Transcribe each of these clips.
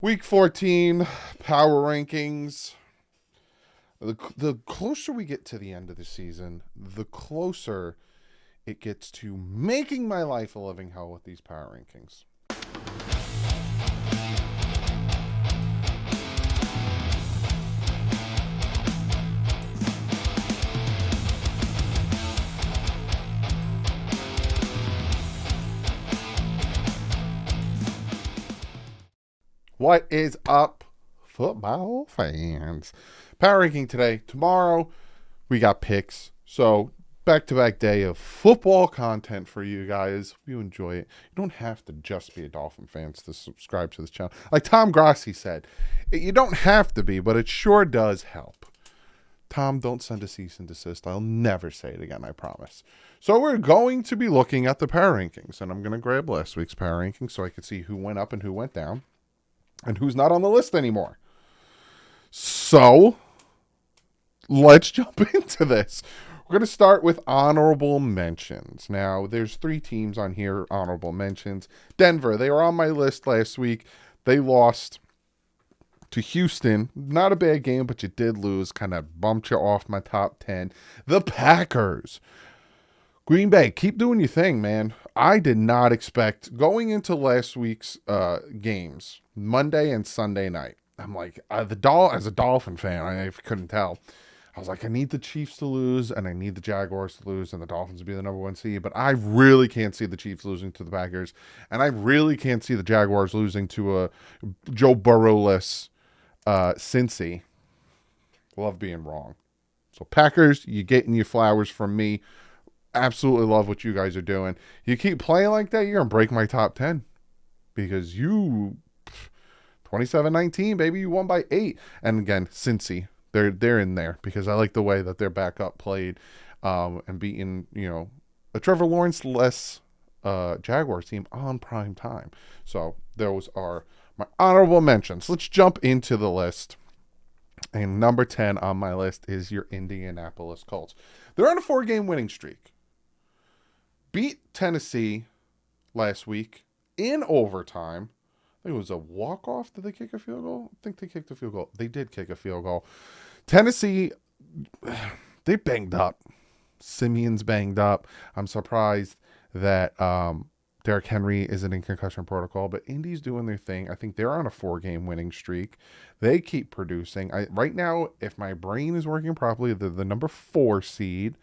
Week 14, power rankings. The closer we get to the end of the season, the closer it gets to making my life a living hell with these power rankings. What is up, football fans? Power ranking today. Tomorrow, we got picks. So, back-to-back day of football content for you guys. If you enjoy it, you don't have to just be a Dolphin fan to subscribe to this channel. Like Tom Grassi said, you don't have to be, but it sure does help. Tom, don't send a cease and desist. I'll never say it again, I promise. So we're going to be looking at the power rankings, and I'm going to grab last week's power rankings so I can see who went up and who went down, and who's not on the list anymore. So, let's jump into this. We're going to start with honorable mentions. Now, there's 3 teams on here, honorable mentions. Denver, they were on my list last week. They lost to Houston. Not a bad game, but you did lose. Kind of bumped you off my top 10. The Packers. Green Bay, keep doing your thing, man. I did not expect going into last week's games, Monday and Sunday night. I'm like, as a Dolphin fan, I couldn't tell. I was like, I need the Chiefs to lose, and I need the Jaguars to lose, and the Dolphins to be the number 1 seed. But I really can't see the Chiefs losing to the Packers, and I really can't see the Jaguars losing to a Joe Burrow-less Cincy. Love being wrong. So Packers, you getting your flowers from me. Absolutely love what you guys are doing. You keep playing like that, you're going to break my top 10. Because you, 27-19, baby, you won by 8. And again, Cincy, they're in there because I like the way that their backup played and beating, a Trevor Lawrence-less Jaguars team on prime time. So those are my honorable mentions. Let's jump into the list. And number 10 on my list is your Indianapolis Colts. They're on a 4-game winning streak. Beat Tennessee last week in overtime. I think it was a walk-off. Did they kick a field goal? I think they kicked a field goal. They did kick a field goal. Tennessee, they banged up. Simeon's banged up. I'm surprised that Derrick Henry isn't in concussion protocol, but Indy's doing their thing. I think they're on a 4-game winning streak. They keep producing. Right now, if my brain is working properly, they're the number 4 seed.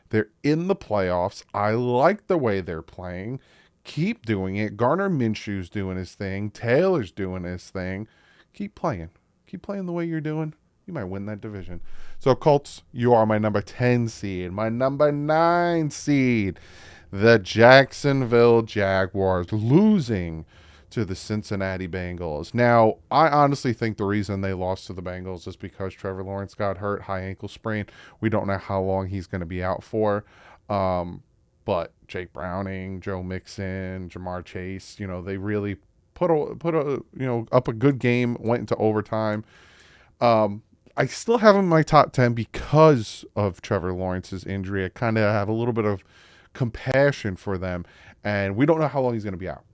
They're in the playoffs. I like the way they're playing. Keep doing it. Gardner Minshew's doing his thing. Taylor's doing his thing. Keep playing. Keep playing the way you're doing. You might win that division. So, Colts, you are my number 10 seed. My number 9 seed, the Jacksonville Jaguars, losing to the Cincinnati Bengals. Now, I honestly think the reason they lost to the Bengals is because Trevor Lawrence got hurt, high ankle sprain. We don't know how long he's going to be out for. But Jake Browning, Joe Mixon, Jamar Chase, they really put up a good game, went into overtime. I still have him in my top 10 because of Trevor Lawrence's injury. I kind of have a little bit of compassion for them, and we don't know how long he's going to be out.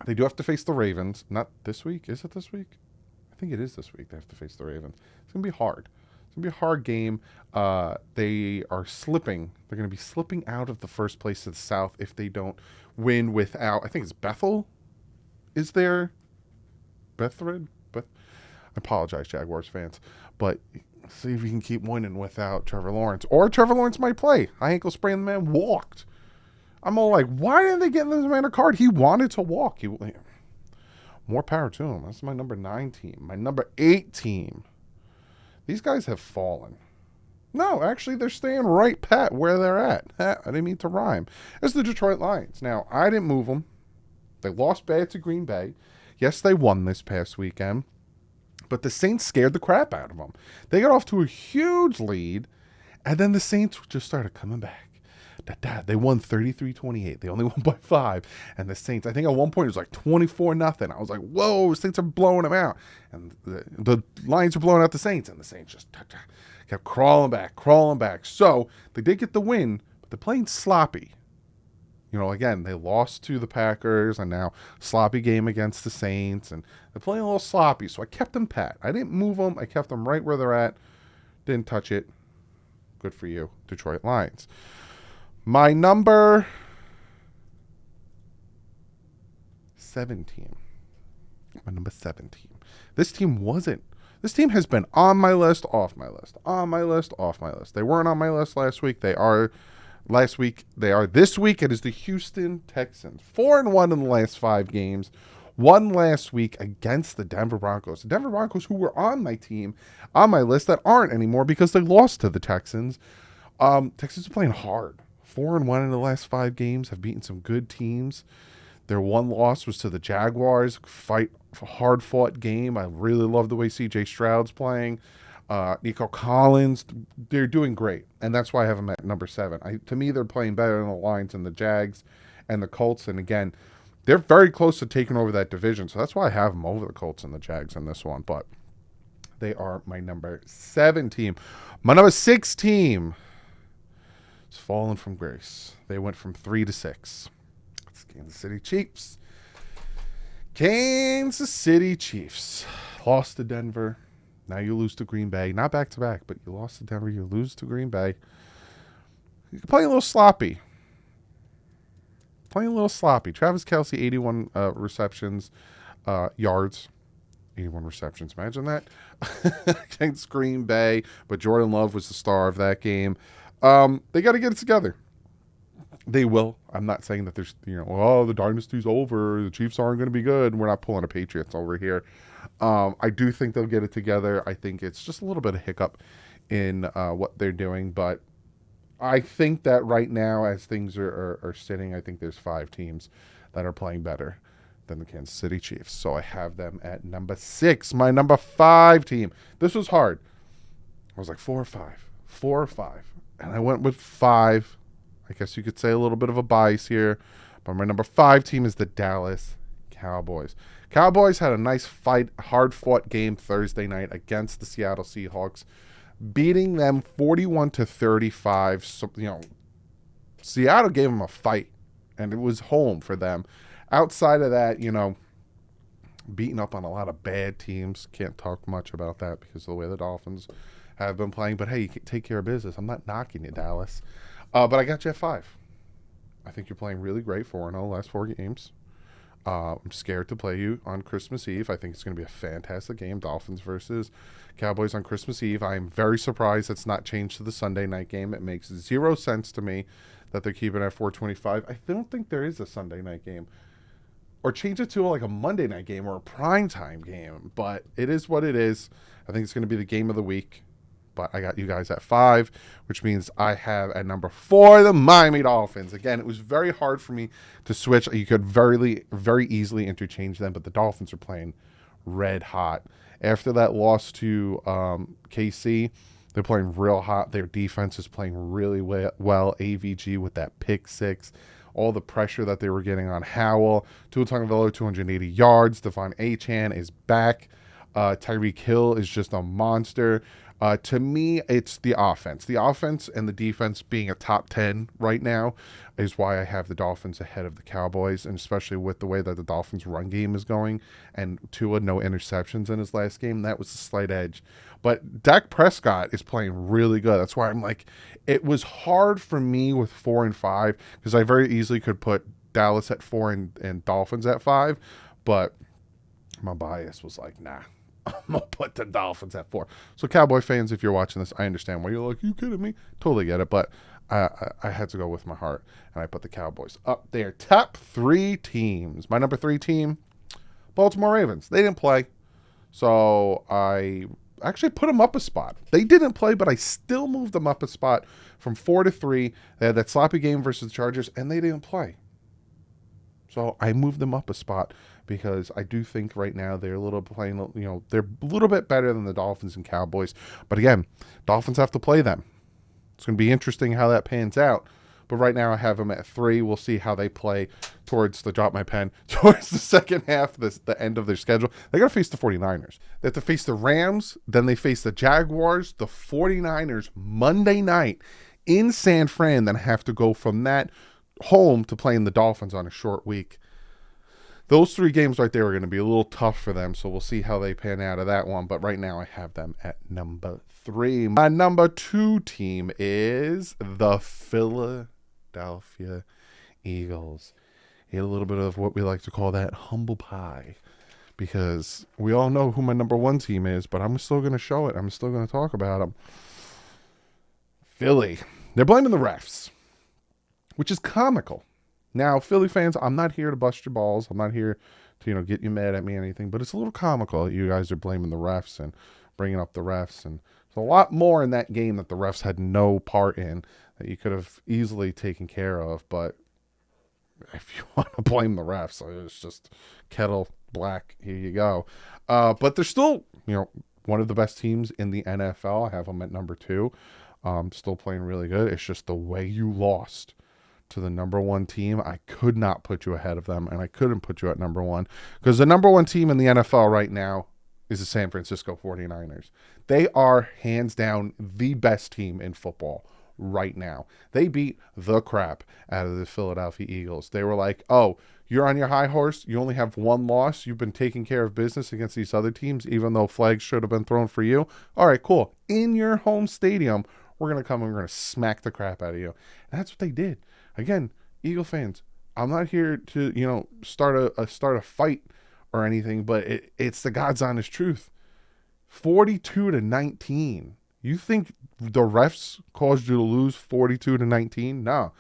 They do have to face the Ravens. Not this week. Is it this week? I think it is this week they have to face the Ravens. It's going to be hard. It's going to be a hard game. They are slipping. They're going to be slipping out of the first place to the South if they don't win without, I think it's Bethel. Is there Bethred? I apologize, Jaguars fans. But see if you can keep winning without Trevor Lawrence. Or Trevor Lawrence might play. High ankle sprain, the man walked. I'm all like, why didn't they get this man a card? He wanted to walk. More power to him. That's my number 9 team. My number 8 team. These guys have fallen. No, actually, they're staying right pat where they're at. I didn't mean to rhyme. It's the Detroit Lions. Now, I didn't move them. They lost bad to Green Bay. Yes, they won this past weekend. But the Saints scared the crap out of them. They got off to a huge lead, and then the Saints just started coming back. They won 33-28. They only won by 5. And the Saints, I think at one point it was like 24-0. I was like, whoa, the Saints are blowing them out. And the Lions are blowing out the Saints. And the Saints just kept crawling back. So they did get the win, but they're playing sloppy. Again, they lost to the Packers and now sloppy game against the Saints, and they're playing a little sloppy. So I kept them pat. I didn't move them. I kept them right where they're at. Didn't touch it. Good for you, Detroit Lions. My number 7 team. My number 7 team. This team has been on my list, off my list, on my list, off my list. They weren't on my list last week. They are last week. They are this week. It is the Houston Texans. 4-1 in the last 5 games. Won last week against the Denver Broncos. The Denver Broncos, who were on my team, on my list, that aren't anymore because they lost to the Texans. Texans are playing hard. 4-1 in the last 5 games. Have beaten some good teams. Their one loss was to the Jaguars. Hard-fought game. I really love the way C.J. Stroud's playing. Nico Collins, they're doing great. And that's why I have them at number 7. To me, they're playing better than the Lions and the Jags and the Colts. And again, they're very close to taking over that division. So that's why I have them over the Colts and the Jags in this one. But they are my number 7 team. My number 6 team is fallen from grace. They went from 3 to 6. It's Kansas City Chiefs. Kansas City Chiefs. Lost to Denver. Now you lose to Green Bay. Not back-to-back, but you lost to Denver. You lose to Green Bay. You're playing a little sloppy. Travis Kelce, 81 receptions, yards. 81 receptions. Imagine that. Against Green Bay. But Jordan Love was the star of that game. They got to get it together. They will. I'm not saying that there's, the dynasty's over. The Chiefs aren't going to be good. We're not pulling a Patriots over here. I do think they'll get it together. I think it's just a little bit of hiccup in what they're doing. But I think that right now, as things are sitting, I think there's 5 teams that are playing better than the Kansas City Chiefs. So I have them at number 6. My number 5 team. This was hard. I was like 4 or 5. And I went with 5. I guess you could say a little bit of a bias here. But my number 5 team is the Dallas Cowboys. Cowboys had a nice fight, hard-fought game Thursday night against the Seattle Seahawks, beating them 41-35. So, Seattle gave them a fight, and it was home for them. Outside of that, beating up on a lot of bad teams. Can't talk much about that because of the way the Dolphins have been playing. But, hey, you can take care of business. I'm not knocking you, Dallas. But I got you at 5. I think you're playing really great, 4-0 last 4 games. I'm scared to play you on Christmas Eve. I think it's going to be a fantastic game. Dolphins versus Cowboys on Christmas Eve. I am very surprised it's not changed to the Sunday night game. It makes 0 sense to me that they're keeping it at 4:25. I don't think there is a Sunday night game. Or change it to like a Monday night game or a primetime game. But it is what it is. I think it's going to be the game of the week. But I got you guys at 5, which means I have at number 4 the Miami Dolphins. Again, it was very hard for me to switch. You could very, very easily interchange them, but the Dolphins are playing red hot. After that loss to KC, they're playing real hot. Their defense is playing really well. AVG with that pick 6. All the pressure that they were getting on Howell. Tua Tagovailoa, 280 yards. Devon Achane is back. Tyreek Hill is just a monster. To me, it's the offense. The offense and the defense being a top 10 right now is why I have the Dolphins ahead of the Cowboys, and especially with the way that the Dolphins' run game is going. And Tua, no interceptions in his last game. That was a slight edge. But Dak Prescott is playing really good. That's why I'm like, it was hard for me with 4 and 5 because I very easily could put Dallas at 4 and Dolphins at 5. But my bias was like, nah. I'm going to put the Dolphins at 4. So Cowboy fans, if you're watching this, I understand why you're like, you kidding me? Totally get it. But I had to go with my heart, and I put the Cowboys up there. Top 3 teams. My number 3 team, Baltimore Ravens. They didn't play. So I actually put them up a spot. They didn't play, but I still moved them up a spot from 4 to 3. They had that sloppy game versus the Chargers, and they didn't play. So I moved them up a spot because I do think right now they're a little bit better than the Dolphins and Cowboys. But again, Dolphins have to play them. It's going to be interesting how that pans out. But right now I have them at 3. We'll see how they play towards the second half, the end of their schedule. They're going to face the 49ers. They have to face the Rams. Then they face the Jaguars, the 49ers Monday night in San Fran. Then have to go from that home to playing the Dolphins on a short week. Those 3 games right there are going to be a little tough for them, so we'll see how they pan out of that one. But right now I have them at number 3. My number 2 team is the Philadelphia Eagles. Ate a little bit of what we like to call that humble pie, because we all know who my number 1 team is, but I'm still going to show it. I'm still going to talk about them. Philly. They're blaming the refs, which is comical. Now, Philly fans, I'm not here to bust your balls. I'm not here to, get you mad at me or anything, but it's a little comical that you guys are blaming the refs and bringing up the refs. And there's a lot more in that game that the refs had no part in that you could have easily taken care of. But if you want to blame the refs, it's just kettle black. Here you go. But they're still, one of the best teams in the NFL. I have them at number 2. Still playing really good. It's just the way you lost to the number 1 team. I could not put you ahead of them, and I couldn't put you at number 1 because the number 1 team in the NFL right now is the San Francisco 49ers. They are hands down the best team in football right now. They beat the crap out of the Philadelphia Eagles. They were like, oh, you're on your high horse. You only have 1 loss. You've been taking care of business against these other teams, even though flags should have been thrown for you. All right, cool. In your home stadium, we're going to come and we're going to smack the crap out of you. And that's what they did. Again, Eagle fans, I'm not here to, start a fight or anything, but it's the God's honest truth. 42-19. You think the refs caused you to lose 42-19? No.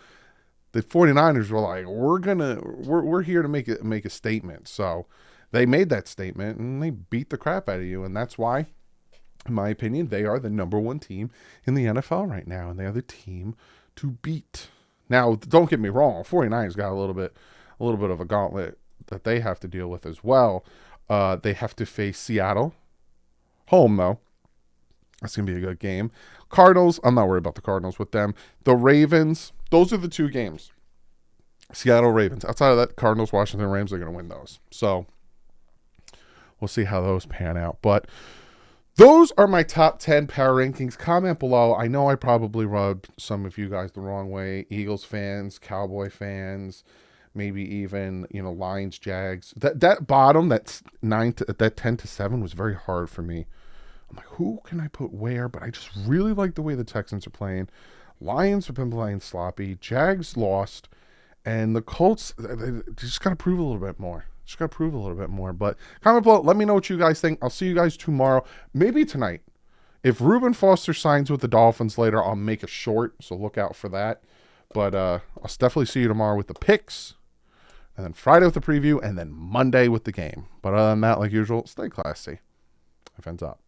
The 49ers were like, we're here to make a statement. So they made that statement and they beat the crap out of you. And that's why, in my opinion, they are the number 1 team in the NFL right now. And they are the team to beat. Now, don't get me wrong. 49ers got a little bit of a gauntlet that they have to deal with as well. They have to face Seattle. Home, though. That's going to be a good game. Cardinals, I'm not worried about the Cardinals with them. The Ravens, those are the 2 games. Seattle Ravens. Outside of that, Cardinals, Washington, Rams are going to win those. So we'll see how those pan out. But those are my top 10 power rankings. Comment below. I know I probably rubbed some of you guys the wrong way. Eagles fans, Cowboy fans, maybe even, Lions, Jags. That bottom, that 10-7 was very hard for me. I'm like, who can I put where? But I just really like the way the Texans are playing. Lions have been playing sloppy. Jags lost. And the Colts, they just got to prove a little bit more. But comment below. Let me know what you guys think. I'll see you guys tomorrow. Maybe tonight. If Reuben Foster signs with the Dolphins later, I'll make a short. So look out for that. But I'll definitely see you tomorrow with the picks. And then Friday with the preview. And then Monday with the game. But other than that, like usual, stay classy. Fans up.